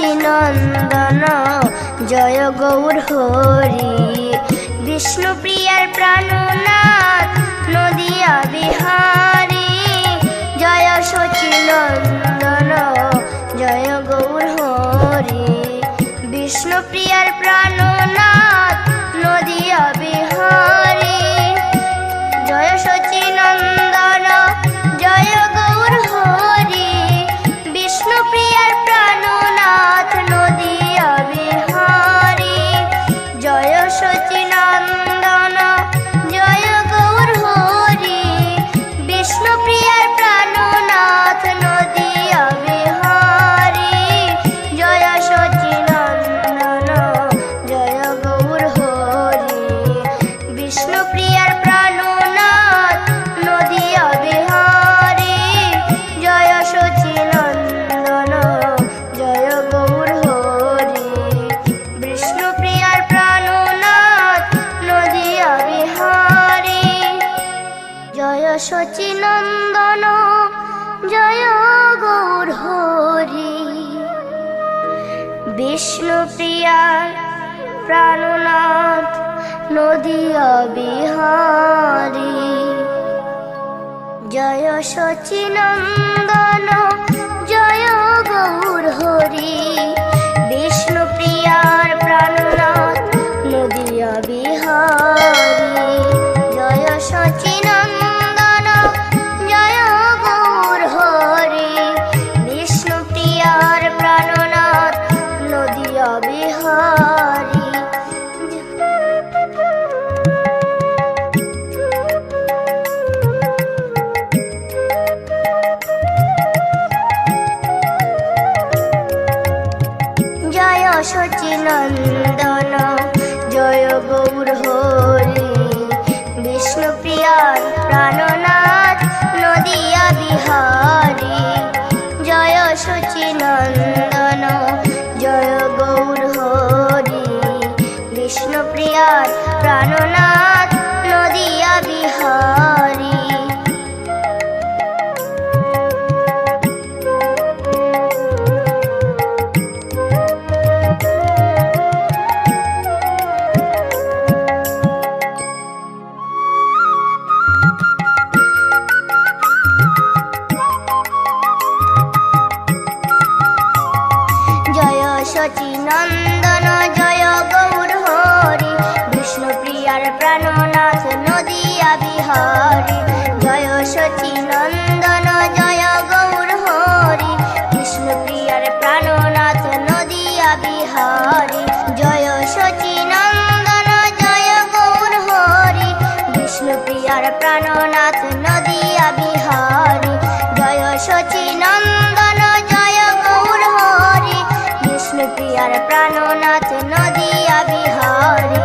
Shachinandan Joy Gour Hari. বিষ্ণুপ্রিয়ার Prannath Nadia Bihari Joy Shachinandan Joy Gour Hari. বিষ্ণুপ্রিয়ার Prannath Nadia Bihari Joy Shachinandan Joy Gour Hari. বিষ্ণুপ্রিয়ার Prannath Nadia Bihari Joy Shachinandan Joy Gour Hari. বিষ্ণুপ্রিয়ার Prannath Nadia Bihari Joy Shachinandan Joy Gour Hari. বিষ্ণুপ্রিয়ার Prannath Nadia Bihari Joy Shachinandan Joy Gour Hari. বিষ্ণুপ্রিয়ার Prannath Nadia Bihari Joy Shachinandan Joy Gour Hari. বিষ্ণুপ্রিয়ার Prannath Nadia Bihari Joy Shachinandan Joy Gour Hari. বিষ্ণুপ্রিয়ার Prannath Nadia Bihari Joy Shachinandan Joy Gour Hari. বিষ্ণুপ্রিয়ার Prannath Nadia Bihari Joy Shachinandan Joy Gour Hari. বিষ্ণুপ্রিয়ার Prannath Nadia Bihari Joy Shachinandan Joy Gour Hari. বিষ্ণুপ্রিয়ার Prannath Nadia Bihari Shachinandan Joy Gour Hari. বিষ্ণুপ্রিয়ার Prannath Nadia Bihari Joy Shachinandan Joy Gour Hari. বিষ্ণুপ্রিয়ার Prannath Nadia Bihari Joy Shachinandan Joy Gour Hari. বিষ্ণুপ্রিয়ার Prannath Nadia Bihari Joy Shachinandan Joy Gour Hari. বিষ্ণুপ্রিয়ার Prannath Nadia Bihari